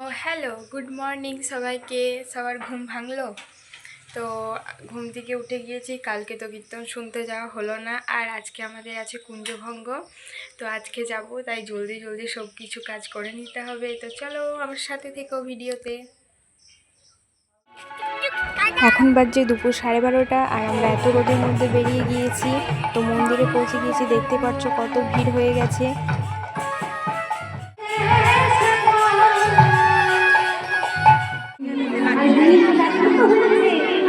ও hello, good morning সবাইকে। সবার ঘুম ভাঙলো তো? ঘুম থেকে উঠে গিয়েছি। কালকে তো কীর্তন শুনতে যাওয়া হলো না, আর আজকে আমাদের আছে কুঞ্জভঙ্গ। তো আজকে যাব, তাই জলদি জলদি সব কিছু কাজ করে নিতে হবে। তো চলো আমার সাথে থেকো ভিডিওতে। এখন বাজছে দুপুর 12:30, আর আমরা এত রোদের মধ্যে বেরিয়ে গিয়েছি। তো মন্দিরে পৌঁছে গিয়েছি, দেখতে পাচ্ছ কত ভিড় হয়ে গেছে।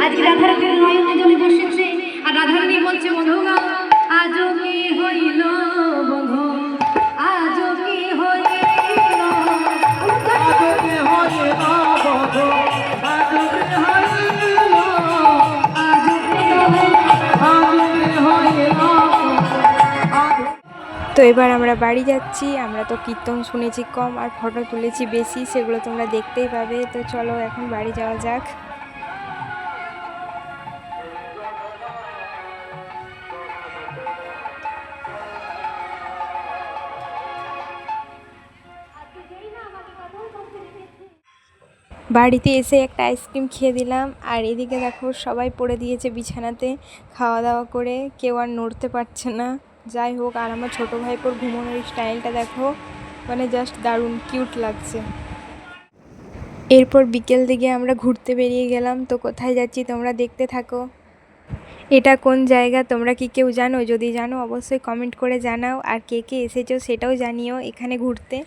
আজকে রাধারানীর নয়নে জলে বসেছে, আর রাধারানী বলছে বধূ আজও কি হইল বধূ, আজও কি হইল, আজও কি হইল বধূ, আজও কি হইল, আজও কি হইল। তো এবার আমরা বাড়ি যাচ্ছি। আমরা তো কীর্তন শুনেছি কম আর ফটো তুলেছি বেশি, সেগুলো তোমরা দেখতেই পাবে। তো চলো এখন বাড়ি যাওয়া যাক। বাড়িতে এসে একটা আইসক্রিম খেয়ে দিলাম, আর এদিকে দেখো সবাই পড়ে দিয়েছে বিছানাতে খাওয়া দাওয়া করে, কেউ আর নড়তে পারছে না। যাই হোক, আর আমার ছোটো ভাইপোর ঘুমানোর স্টাইলটা দেখো, মানে জাস্ট দারুণ কিউট লাগছে। এরপর বিকেল দিকে আমরা ঘুরতে বেরিয়ে গেলাম। তো কোথায় যাচ্ছি তোমরা দেখতে থাকো। এটা কোন জায়গা তোমরা কি কেউ জানো? যদি জানো অবশ্যই কমেন্ট করে জানাও, আর কে কে এসেছো সেটাও জানিও এখানে ঘুরতে।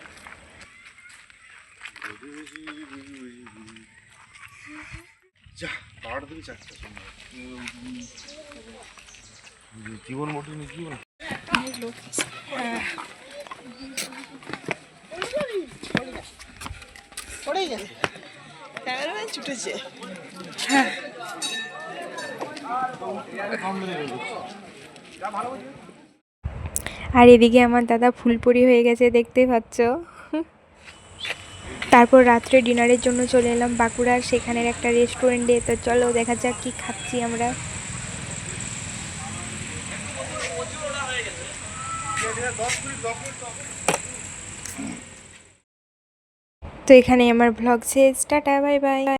জীবন মোটে জীবন পড়েই গেছে, ক্যামেরাম্যান ছুটেছে। আর এদিকে আমার দাদা ফুলপুরি হয়ে গেছে, দেখতেই পাচ্ছ। তারপর রাত্রে ডিনারের জন্য চলে এলাম বাঁকুড়ার সেখানের একটা রেস্টুরেন্টে। তো চলো দেখা যাক কি খাচ্ছি আমরা। তো এখানে আমার ব্লগ শেষ। Tata, bye bye.